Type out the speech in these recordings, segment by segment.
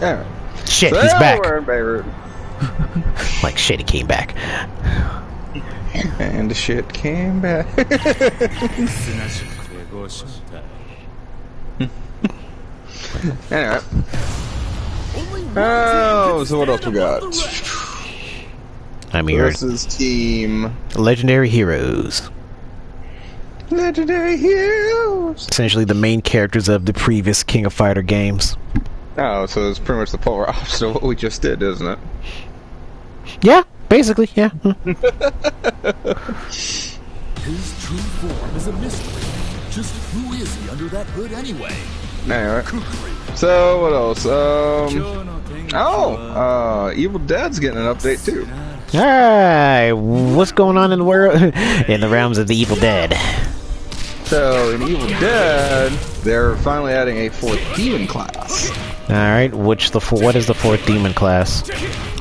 Yeah. Shit, So he's back. we're in Beirut. Like shit, he came back. And the shit came back. Anyway. Oh, so what else we got? I'm here. This is Team Legendary Heroes. Legendary Heroes. Essentially the main characters of the previous King of Fighter games. Oh, so it's pretty much the polar opposite of what we just did, isn't it? Yeah, basically, yeah. His true form is a mystery. Just who is he under that hood anyway? Anyway. So, what else? Evil Dead's getting an update, too. Alright, what's going on in the world? In the realms of the Evil Dead. So, in Evil Dead, they're finally adding a 4th demon class. Alright, what is the 4th demon class?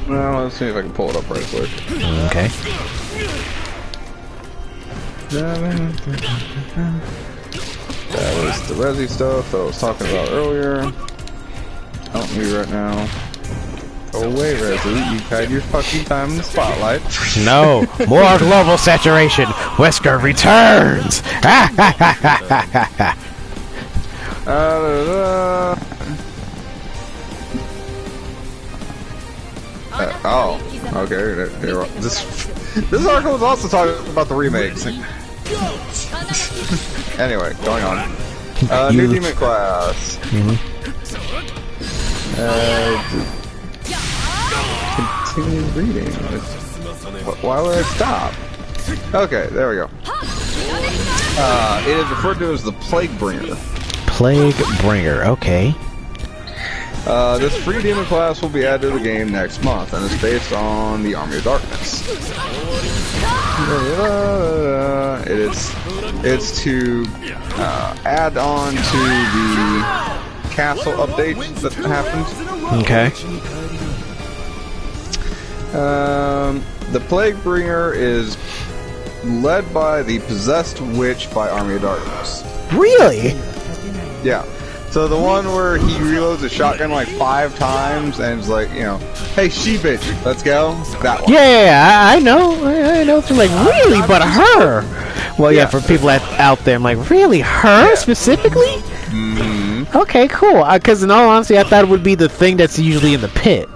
Well, let's see if I can pull it up right quick. Okay. That was the Resi stuff that I was talking about earlier. Help me right now. Go away, Resi. You've had your fucking time in the spotlight. No, more global saturation. Wesker returns. Okay. This article was also talking about the remakes. Anyway, going on. New demon class. Continue reading. Why would I stop? Okay, there we go. It is referred to as the Plague Bringer. Plague Bringer, okay. This free demon class will be added to the game next month, and it's based on the Army of Darkness. It's to add on to the castle update that happened. Okay. The Plague Bringer is led by the Possessed Witch by Army of Darkness. Really? Yeah. So the one where he reloads a shotgun like 5 times and is like, you know, hey, she-bitch, let's go. That one. Yeah, I know. I know. It's like, really? But her? Well, yeah, for people out there, I'm like, really? Her specifically? Mm-hmm. Okay, cool. Because in all honesty, I thought it would be the thing that's usually in the pit.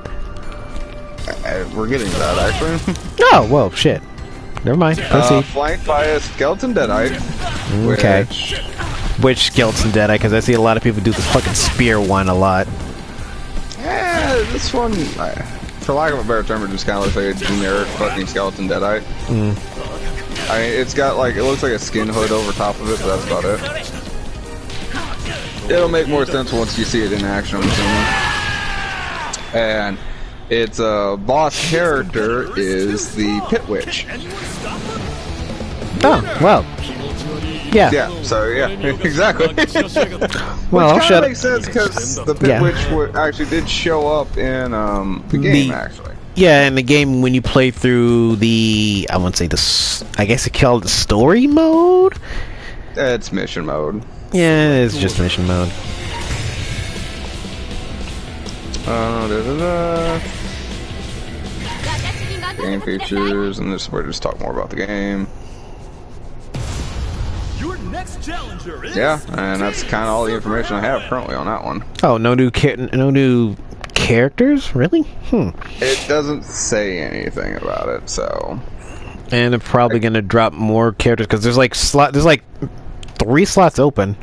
We're getting to that, actually. Oh, well, shit. Never mind. Proceed. Flanked by a skeleton deadite. Okay. Which skeleton deadite? Because I see a lot of people do the fucking spear one a lot. Yeah, this one, for lack of a better term, it just kind of looks like a generic fucking skeleton deadite. I mean, it's got like, it looks like a skin hood over top of it, but that's about it. It'll make more sense once you see it in action, I'm assuming. And its boss character is the Pit Witch. Oh, well. Yeah. Yeah, so yeah, exactly. Well, which kind of makes sense because the Pit Witch actually did show up in the game, actually. Yeah, in the game when you play through the, I wouldn't say I guess it called the story mode? It's mission mode. Yeah, it's just mission mode. Game features, and this we're just talk more about the game. Your next challenger is Yeah, and that's kind of all the information I have currently on that one. Oh, no new characters? Really? It doesn't say anything about it, so. And they're probably gonna drop more characters because there's like 3 slots open.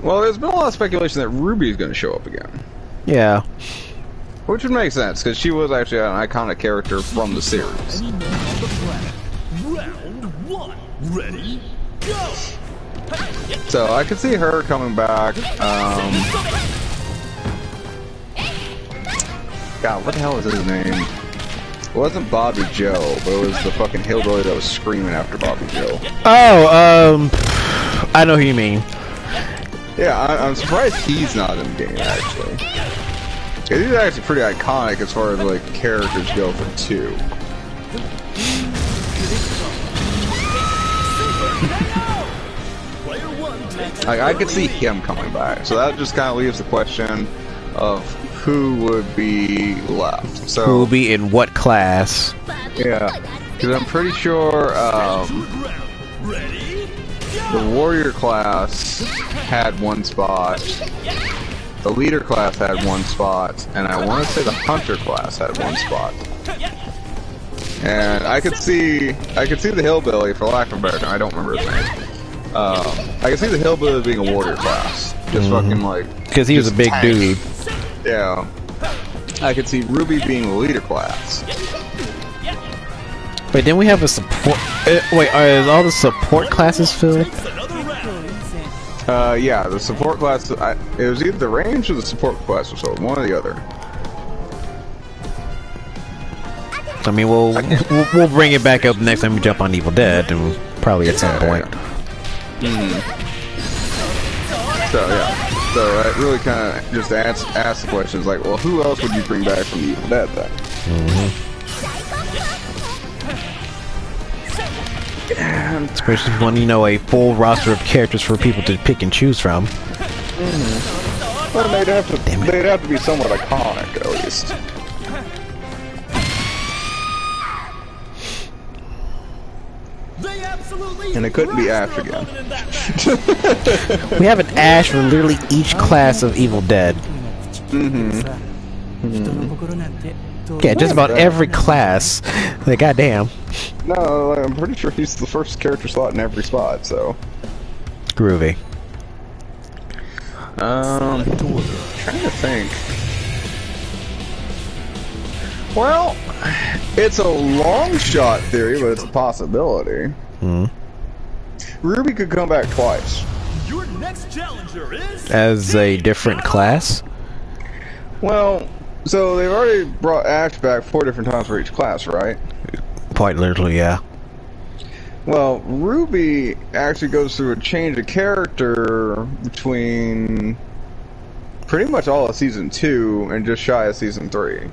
Well, there's been a lot of speculation that Ruby's going to show up again. Yeah. Which would make sense, because she was actually an iconic character from the series. Round 1. Ready? Go! So I could see her coming back. God, what the hell was his name? It wasn't Bobby Joe, but it was the fucking hillbilly that was screaming after Bobby Joe. Oh, I know who you mean. Yeah, I'm surprised he's not in the game, actually. He's actually pretty iconic as far as, like, characters go for 2. Like, I could see him coming back, so that just kind of leaves the question, of who would be left. So Who will be in what class? yeah, because I'm pretty sure the warrior class had one spot, the leader class had one spot, and I want to say the hunter class had one spot. And I could see the hillbilly, for lack of a better term, I don't remember his name. I could see the hillbilly being a warrior class, just fucking like Because he was a big tank. dude. Yeah. I could see Ruby being the leader class. Wait, then we have a support. Wait, is all the support classes filled? Yeah, the support class. It was either the range or the support class, so one or the other. I mean, we'll bring it back up next time we jump on Evil Dead, and probably at some point. So yeah, so I really kind of just ask the questions like, well, who else would you bring back from the Evil Dead then? Especially when you know a full roster of characters for people to pick and choose from. But they'd have to be somewhat iconic at least. And it couldn't be Ash again. We have an Ash for literally each class of Evil Dead. Yeah, just about every class. Like, goddamn. No, I'm pretty sure he's the first character slot in every spot, so. Groovy. Trying to think. Well, it's a long shot theory, but it's a possibility. Ruby could come back twice. Your next challenger is As a different class? Well, so they've already brought Ash back 4 different times for each class, right? Quite literally, yeah. Well, Ruby actually goes through a change of character between pretty much all of Season 2 and just shy of Season 3.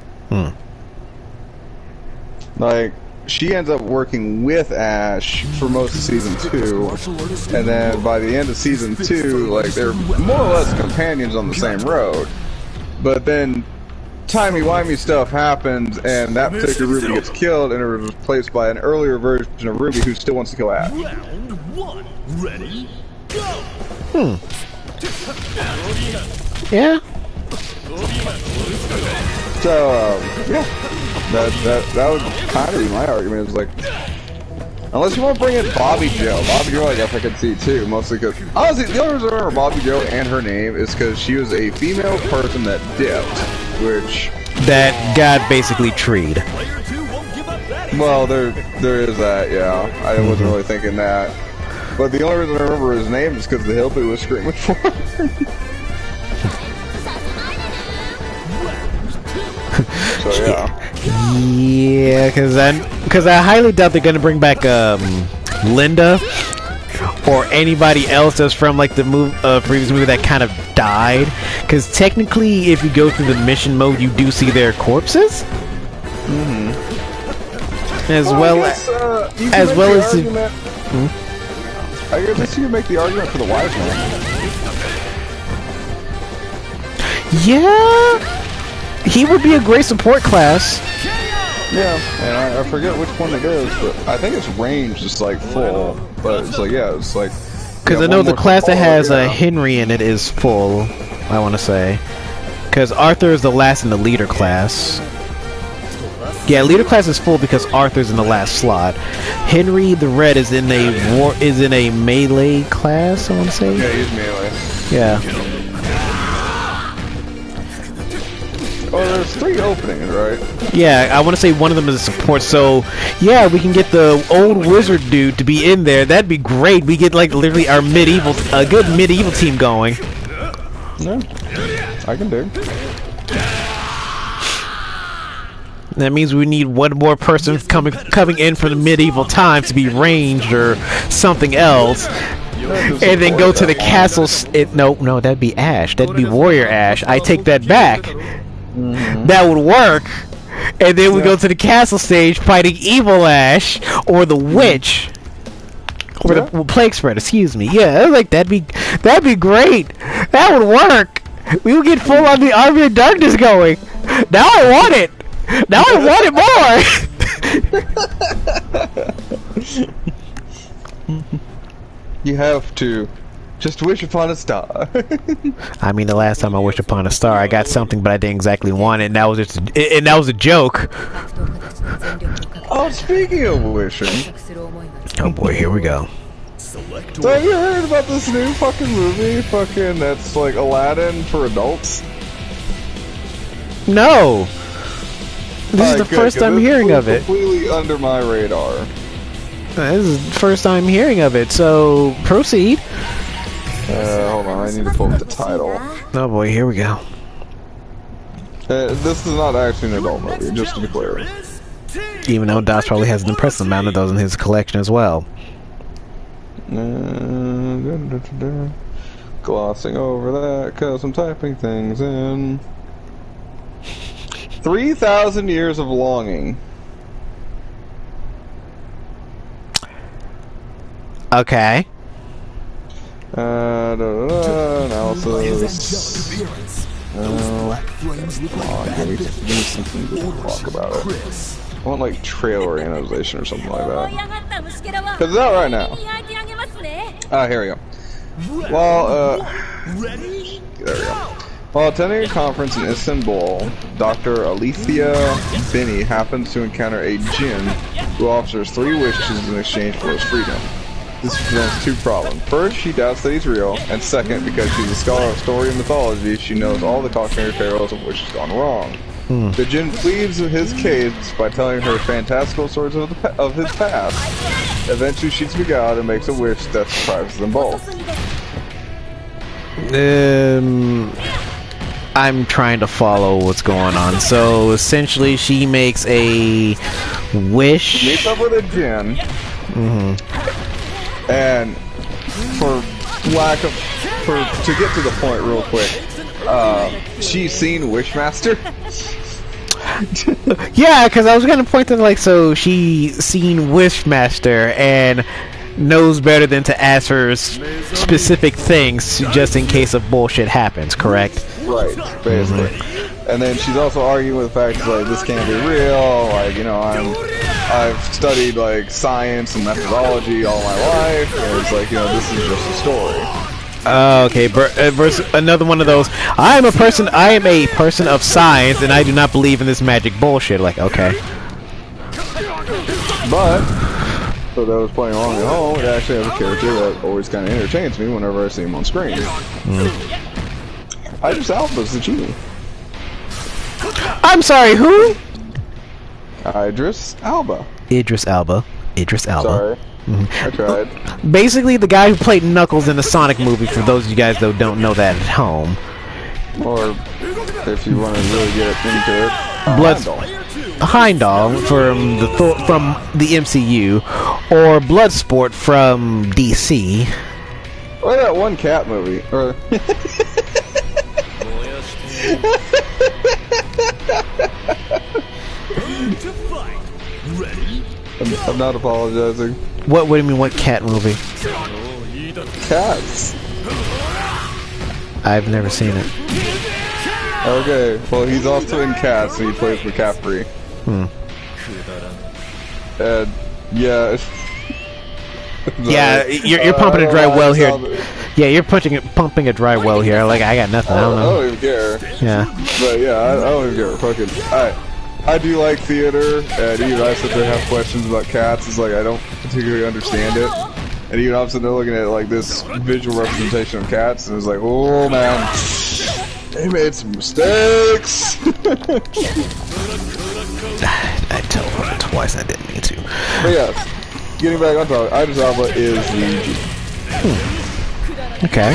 Like, she ends up working with Ash for most of Season 2, and then by the end of Season 2, like, they're more or less companions on the same road. But then timey-wimey stuff happens, and that particular Ruby gets killed, and it was replaced by an earlier version of Ruby who still wants to kill Ash. round 1. Ready, go! Yeah. So, yeah, that would kind of be my argument. Is like, unless you want to bring in Bobby Joe. Bobby Joe, I guess I could see too, mostly because honestly, the only reason I remember Bobby Joe and her name is because she was a female person that dipped, which That got basically treed. Player 2 won't give up that. well, there is that. Yeah, I wasn't really thinking that, but the only reason I remember his name is because the hillbilly was screaming for her. So yeah. Yeah, because I highly doubt they're gonna bring back Linda or anybody else that's from like the previous movie that kind of died. Because technically, if you go through the mission mode, you do see their corpses. As well as I guess you can make the argument for the wise man. yeah. He would be a great support class. Yeah, and I forget which one it is, but I think it's ranged just like full. But it's like, yeah, it's like. Because I know the class that has Henry in it is full, I want to say. Because Arthur is the last in the leader class. Yeah, leader class is full because Arthur's in the last slot. Henry the Red is in a melee class, I want to say. Yeah, he's melee. Yeah. Oh, there's 3 openings, right? Yeah, I want to say one of them is a support. So, yeah, we can get the old wizard dude to be in there. That'd be great. We get like literally our a good medieval team going. Yeah, I can do. That means we need one more person coming in from the medieval times to be ranged or something else. And then go to the castle. No, that'd be Ash. That'd be Warrior Ash. I take that back. That would work. And then we go to the castle stage fighting Evil Ash or the Witch. Or the Plague Spread, excuse me. Yeah, like that'd be great. That would work. We will get full on the Army of Darkness going. Now I want it. Now I want it more. You have to just wish upon a star. I mean, the last time I wished upon a star, I got something, but I didn't exactly want it, and that was just, and that was a joke. Oh, speaking of wishing. Oh boy, here we go. So have you heard about this new fucking movie? Fucking that's like Aladdin for adults. No. This is the first time hearing of it. Completely under my radar. This is the first time hearing of it. So proceed. Hold on, I need to pull up the title. Oh boy, here we go. This is not actually an adult movie, just to be clear. Even though Dots probably has an impressive amount of those in his collection as well. Glossing over that because I'm typing things in. 3,000 Years of Longing. Okay. Analysis. Give me something to talk about it. I want like trailer analyzation or something like that. Cause it's out right now. Ah, here we go. Well, there we go. While attending a conference in Istanbul, Dr. Alethea Binney happens to encounter a djinn who offers 3 wishes in exchange for his freedom. This presents 2 problems. First, she doubts that he's real, and second, because she's a scholar of story and mythology, she knows all the cautionary tales of which has gone wrong. The djinn pleads his case by telling her fantastical stories of his past. Eventually, she's beguiled and makes a wish that surprises them both. I'm trying to follow what's going on. So essentially, she makes a wish. She meets up with a djinn. And to get to the point real quick, she's seen Wishmaster. Yeah, because I was gonna point to like, so she's seen Wishmaster and knows better than to ask her specific things just in case of bullshit happens, correct? Right, basically. And then she's also arguing with the fact that like, this can't be real, like, you know, I've studied like science and methodology all my life, and it's like, you know, this is just a story. Okay, versus another one of those. I am a person of science, and I do not believe in this magic bullshit. Like, okay. But so that was playing along at home. It actually has a character that always kind of entertains me whenever I see him on screen. Idris Elba's the genie. I'm sorry, who? Idris Elba. Idris Elba. Sorry. I tried. Basically, the guy who played Knuckles in the Sonic movie, for those of you guys that don't know that at home. Or, if you want to really get into it, Heimdall from the MCU, or Bloodsport from DC. Or that one cat movie. Or I'm not apologizing. What do you mean, what cat movie? Cats. I've never seen it. Okay, well he's also in Cats and he plays McCaffrey. And yeah. Yeah, you're pumping a dry well here. Yeah, you're pumping a dry well here. Like, I got nothing. I don't know. I don't even care. Yeah. But yeah, I don't even care. Fucking, I do like theater, and even I sit there and have questions about Cats. It's like I don't particularly understand it. And even I'm sitting there looking at like this visual representation of Cats, and it's like, oh man, they made some mistakes. I teleported it twice. I didn't mean to. But yes, getting back on topic, Idris Elba is the G. Okay.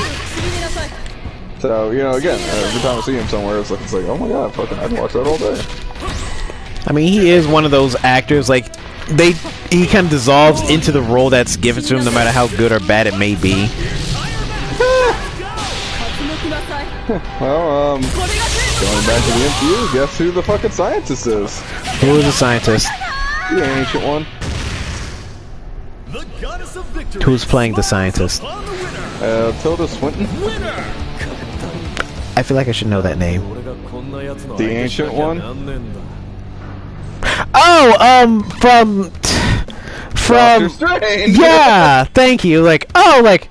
So, you know, again, every time I see him somewhere, it's like, oh my god, fucking, I'd watch that all day. I mean, he is one of those actors, like, he kind of dissolves into the role that's given to him, no matter how good or bad it may be. Well, going back to the MCU, guess who the fucking scientist is? Who is the scientist? The ancient one. Who's playing the scientist? Tilda Swinton. I I feel like I should know that name. The ancient one? Oh, from yeah, thank you. Like, oh, like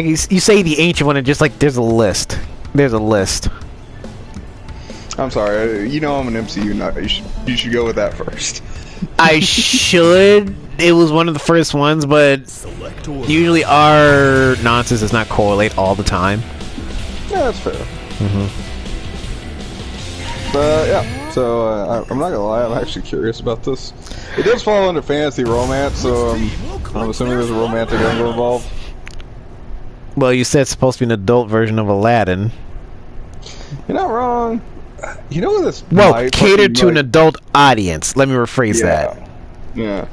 you say the ancient one, and just like there's a list. There's a list. I'm sorry. You know I'm an MCU nut. You should go with that first. I should. It was one of the first ones, but usually our nonsense does not correlate all the time. Yeah, that's fair. But yeah, so I'm not gonna lie, I'm actually curious about this. It does fall under fantasy romance, so I'm assuming there's a romantic angle involved. Well, you said it's supposed to be an adult version of Aladdin. You're not wrong. You know what this? Well, catered to an adult audience. Let me rephrase that. Yeah.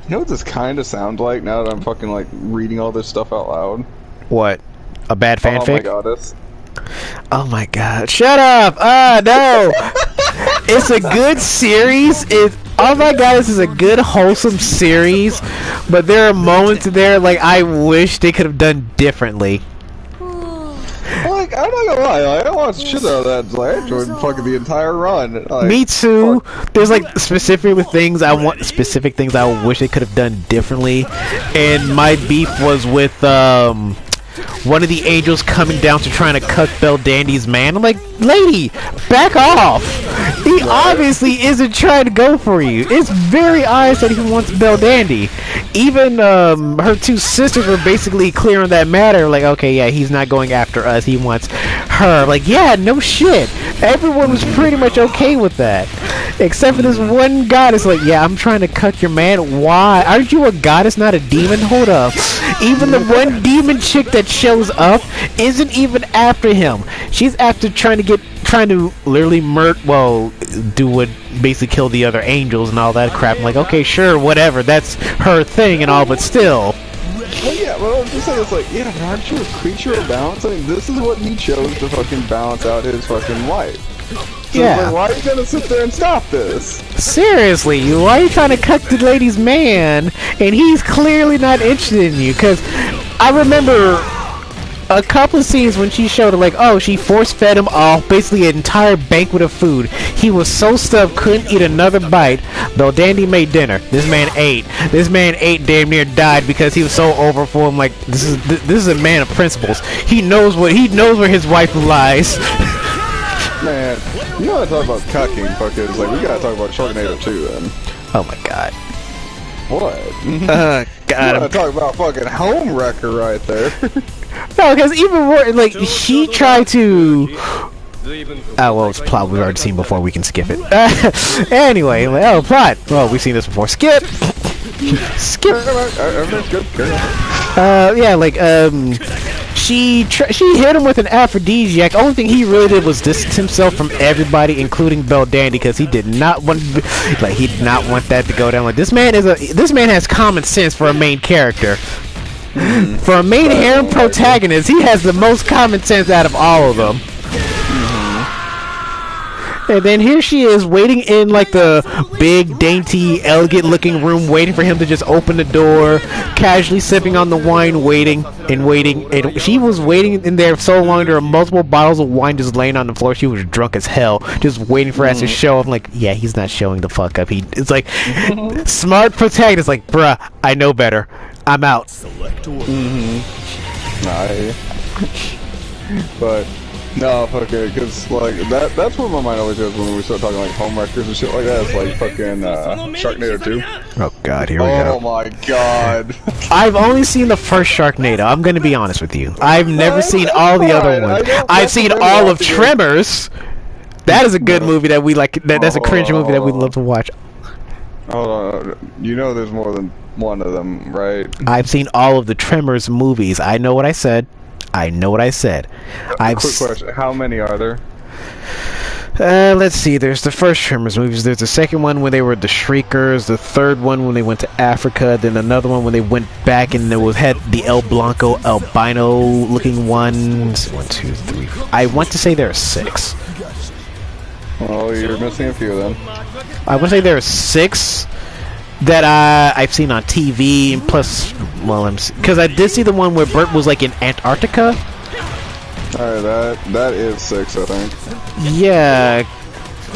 You know what this kind of sounds like now that I'm fucking like reading all this stuff out loud? What? A bad fanfic? Oh my goddess. Oh my god. Shut up! No! It's a good series. Oh my god, this is a good, wholesome series. But there are moments there, like, I wish they could have done differently. Like, I'm not gonna lie, like, I watched shit out of that. Like, I enjoyed fucking the entire run. Like, me too. There's like specific things I wish they could have done differently. And my beef was with one of the angels coming down to trying to cut Bell Dandy's man. I'm like, lady, back off. He obviously isn't trying to go for you. It's very obvious that he wants Bell Dandy. Even her two sisters were basically clear on that matter. Like, okay, yeah, he's not going after us. He wants her. Like, yeah, no shit. Everyone was pretty much okay with that. Except for this one goddess. Like, yeah, I'm trying to cut your man. Why? Aren't you a goddess, not a demon? Hold up. Even the one demon chick that shows up isn't even after him. She's after trying to literally do what basically kill the other angels and all that crap. I'm like, okay, sure, whatever, that's her thing and all, but still. Well, yeah, well, I'm just saying, it's like, yeah, aren't you a creature of balance? I mean, this is what he chose to fucking balance out his fucking life. So yeah. Like, why are you gonna sit there and stop this? Seriously, why are you trying to cut the lady's man and he's clearly not interested in you? Because I remember a couple of scenes when she showed her, like, oh, she force-fed him all, basically an entire banquet of food. He was so stuffed, couldn't eat another bite. Though Dandy made dinner. This man ate. This man ate, damn near died because he was so overfull. I'm like, this is a man of principles. He knows where his wife lies. Man, you know what I talk about cucking, fuckers. Like, we gotta talk about Sharknado 2 then. Oh my god. What? God. You wanna talk about fucking home wrecker right there. No, because even more, like, he tried to... Oh, well, it's plot we've already seen before, we can skip it. Anyway, plot. Well, we've seen this before. Skip! Skip! Everything's good. Yeah, like, she hit him with an aphrodisiac. Only thing he really did was distance himself from everybody, including Bell Dandy, because he did not want, he did not want that to go down. Like, this man has common sense for a main character. For a main harem protagonist, he has the most common sense out of all of them. And then here she is waiting in like the big, dainty, elegant-looking room, waiting for him to just open the door, casually sipping on the wine, waiting. And she was waiting in there so long. There were multiple bottles of wine just laying on the floor. She was drunk as hell, just waiting for us to show up. I'm like, yeah, he's not showing the fuck up. It's like smart protagonist, like, bruh, I know better. I'm out. But no, fuck it, because like that's where my mind always goes when we start talking like home wreckers and shit like that. It's like fucking Sharknado 2. Oh god, here we go. Oh my god. I've only seen the first Sharknado. I'm gonna be honest with you. I've never seen all the other ones. I've seen all of Tremors. That is a good movie that we like. That's a cringe movie that we love to watch. Hold on, you know there's more than one of them, right? I've seen all of the Tremors movies. I know what I said. Quick question: how many are there? Let's see. There's the first Tremors movies. There's the second one when they were the Shriekers. The third one when they went to Africa. Then another one when they went back and had the El Blanco albino looking ones. 1, 2, 3. I want to say there are 6. Oh, you're missing a few then. I want to say there are 6 that I've seen on TV, and plus, well, because I did see the one where Bert was like in Antarctica. Alright, that is 6, I think. Yeah,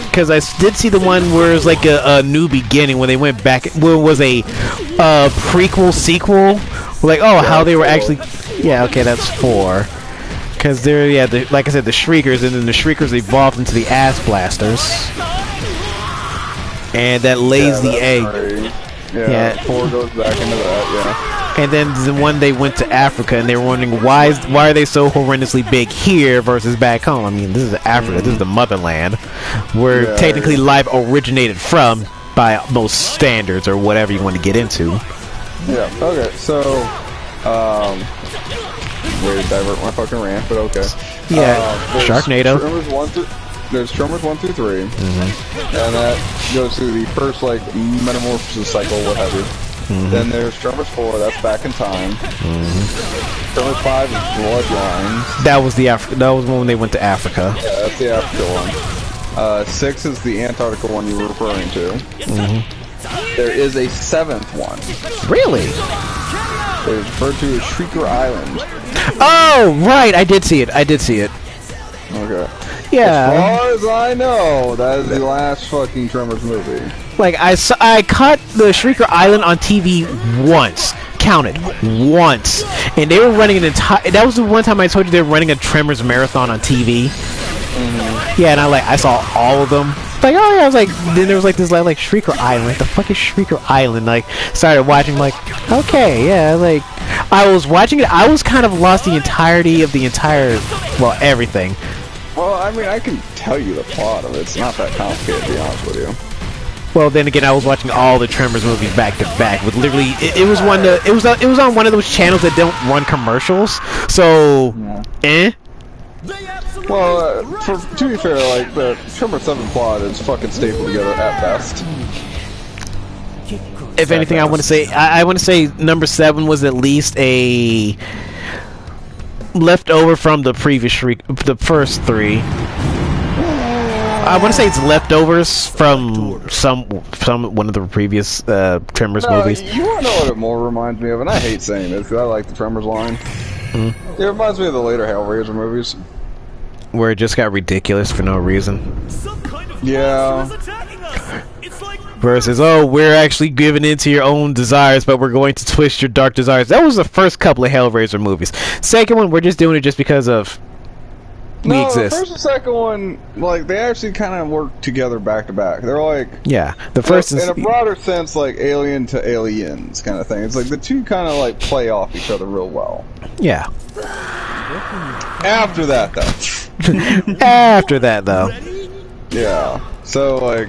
because I did see the one where it was like a new beginning when they went back. Where it was a prequel sequel. Like, oh, how they were 4. actually. Yeah, okay, that's 4. Because they're like I said, the Shriekers, and then the Shriekers evolved into the Ass Blasters, and that lays the egg. Right. Yeah, 4 goes back into that. Yeah. And then the one they went to Africa, and they were wondering why are they so horrendously big here versus back home. I mean, this is Africa, this is the motherland, where technically life originated from by most standards or whatever you want to get into. Yeah. Okay. So, way to divert my fucking rant, but okay. Yeah. Sharknado. There's Tremors 1 through 3, and that goes through the first like metamorphosis cycle, what have you. Then there's Tremors 4, that's back in time. Tremors 5 is Bloodlines. That was when they went to Africa. Yeah, that's the Africa one. 6 is the Antarctica one you were referring to. There is a 7th one. Really? It is referred to as Shrieker Island. Oh, right, I did see it. Okay. Yeah. As far as I know, that is the last fucking Tremors movie. Like, I caught the Shrieker Island on TV once. Counted. Once. And they were running an entire... That was the one time I told you they were running a Tremors marathon on TV. Yeah, and I saw all of them. Like, oh yeah, I was like... Then there was like this like Shrieker Island. Like, the fuck is Shrieker Island? Like, started watching, like, okay, yeah, like... I was watching it. I was kind of lost the entirety of the entire... Well, everything. Well, I mean, I can tell you the plot of it. It's not that complicated, to be honest with you. Well, then again, I was watching all the Tremors movies back to back. With literally, it was on one of those channels that don't run commercials. So, Well, to be fair, like the Tremors 7 plot is fucking stapled together at best. If anything, I want to say number 7 was at least a leftover from the previous the first 3. I want to say it's leftovers from some one of the previous Tremors movies. You want to know what it more reminds me of? And I hate saying this because I like the Tremors line. It reminds me of the later Hellraiser movies. Where it just got ridiculous for no reason. Yeah. Versus, oh, we're actually giving in to your own desires, but we're going to twist your dark desires. That was the first couple of Hellraiser movies. Second one, we're just doing it just because of we exist. The first and second one, like, they actually kind of work together back to back. They're like... Yeah, the first... in a broader sense, like, alien to aliens kind of thing. It's like the two kind of, like, play off each other real well. Yeah. After that, though. Yeah. So, like...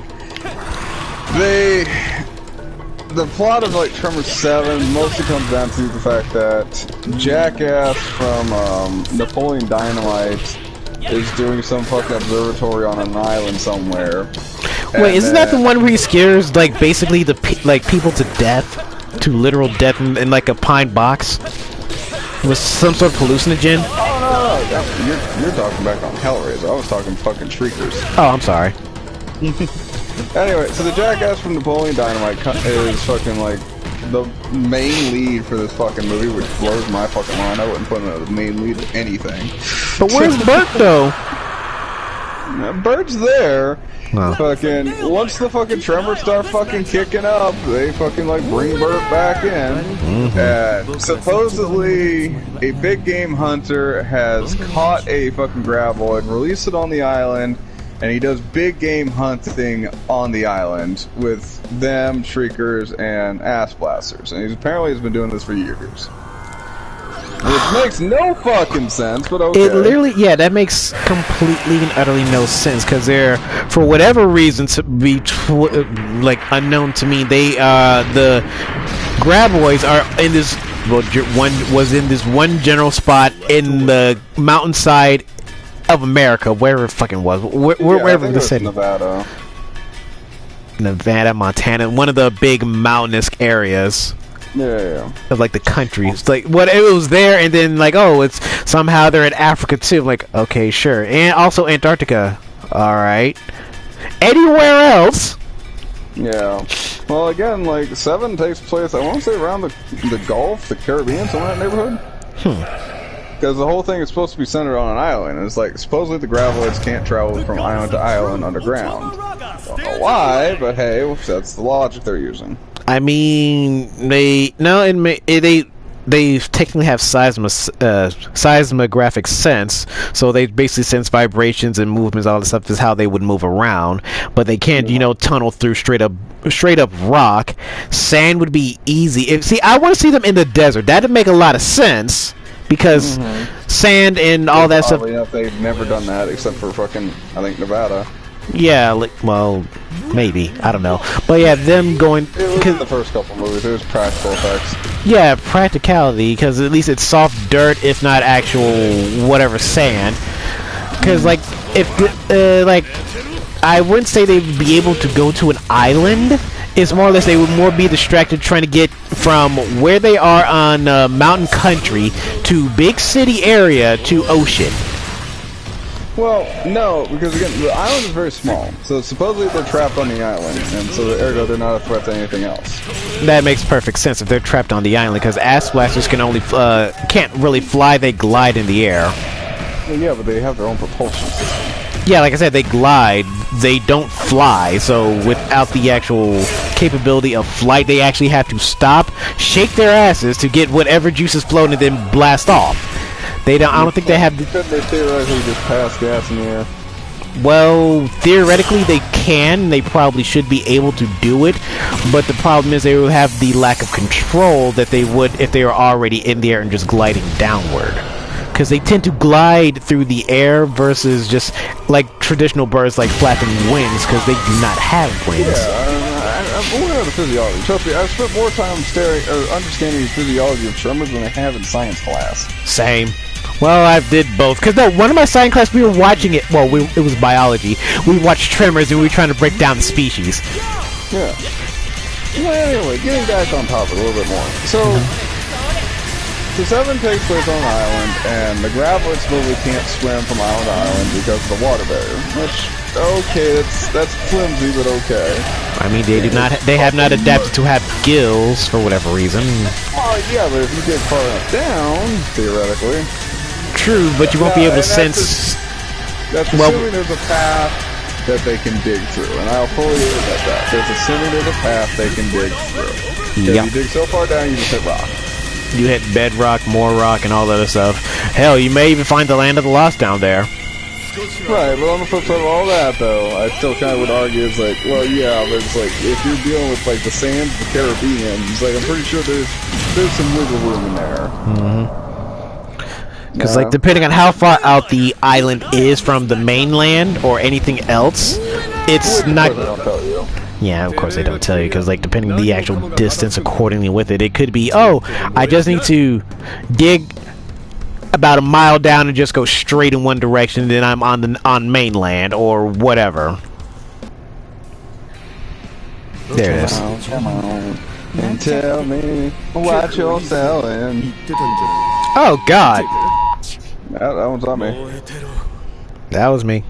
The plot of like Tremors 7 mostly comes down to the fact that Jackass from Napoleon Dynamite is doing some fucking observatory on an island somewhere. Wait, isn't that the one where he scares like basically the people to death, to literal death in like a pine box with some sort of hallucinogen? Oh no, you're talking back on Hellraiser. I was talking fucking Shriekers. Oh, I'm sorry. Anyway, so the Jackass from Napoleon Dynamite is fucking like the main lead for this fucking movie, which blows my fucking mind. I wouldn't put him as the main lead of anything. But where's Bert though? Bert's there. Wow. Fucking once the fucking Tremors start fucking kicking up, they fucking like bring Bert back in. And supposedly a big game hunter has caught a fucking graboid, released it on the island. And he does big game hunting on the island with them, Shriekers, and Ass Blasters. And he apparently has been doing this for years. Which makes no fucking sense, but okay. It literally, yeah, that makes completely and utterly no sense. Because they're, for whatever reason, to be like unknown to me, they, the Graboids are in this, well, one was in this one general spot in the mountainside of America, wherever it fucking was, wherever the city. Nevada, Montana, one of the big mountainous areas. Yeah. Of like the countries, like what it was there, and then like, oh, it's somehow they're in Africa too. Like, okay, sure, and also Antarctica. All right, anywhere else? Yeah. Well, again, like 7 takes place, I want to say around the Gulf, the Caribbean, somewhere in that neighborhood. Because the whole thing is supposed to be centered on an island. And it's like, supposedly the gravelites can't travel from island to island underground. Don't know why, but hey, that's the logic they're using. I mean, they technically have seismographic sense, so they basically sense vibrations and movements. All this stuff is how they would move around, but they can't, tunnel through straight up rock. Sand would be easy. See, I want to see them in the desert. That'd make a lot of sense. Because sand and all that stuff. Enough, they've never done that except for fucking, I think, Nevada. Yeah, well, maybe. I don't know. But yeah, them going. It was the first couple movies, it was practical effects. Yeah, practicality, because at least it's soft dirt, if not actual whatever sand. Because, like, I wouldn't say they'd be able to go to an island. It's more or less they would more be distracted trying to get from where they are on mountain country to big city area to ocean. Well, no, because again, the island is very small, so supposedly they're trapped on the island, and so ergo they're not a threat to anything else. That makes perfect sense if they're trapped on the island, because ass blasters can only can't really fly; they glide in the air. Well, yeah, but they have their own propulsion system. Yeah, like I said, they glide. They don't fly, so without the actual capability of flight, they actually have to stop, shake their asses to get whatever juice is flowing, and then blast off. They don't. I don't think they have. Couldn't they theoretically just pass gas in the air? Well, theoretically they can. They probably should be able to do it, but the problem is they will have the lack of control that they would if they were already in the air and just gliding downward. Because they tend to glide through the air versus just like traditional birds like flapping wings, because they do not have wings. Yeah, I'm aware of the physiology. Trust me, I've spent more time understanding the physiology of tremors than I have in science class. Same. Well, I did both. Because no, one of my science class, we were watching it. Well, it was biology. We watched tremors and we were trying to break down the species. Yeah. Well, anyway, getting back on topic a little bit more. So, the 7 takes place on an island, and the gravelites literally can't swim from island to island because of the water barrier. Which, okay, that's flimsy, but okay. I mean, they have not adapted to have gills for whatever reason. Well, yeah, but if you get far enough down, theoretically. True, but you won't be able to sense. That's assuming there's a path that they can dig through, and I'll fully admit that. There's assuming there's a path they can dig through. Yep. You dig so far down, you just hit rock. You hit bedrock, more rock, and all that other stuff. Hell, you may even find the land of the lost down there. Right, but on the flip side of all that, though, I still kind of would argue it's like, well, yeah, but it's like, if you're dealing with, like, the sands of the Caribbean, it's like, I'm pretty sure there's some wiggle room in there. Because, like, depending on how far out the island is from the mainland or anything else, it's not... Yeah, of course they don't tell you, because, like, depending on the actual distance accordingly with it, it could be, oh, I just need to dig about a mile down and just go straight in one direction, and then I'm on mainland, or whatever. There it is. Come on, and tell me what you're selling. Oh, God. That one's on me. That was me.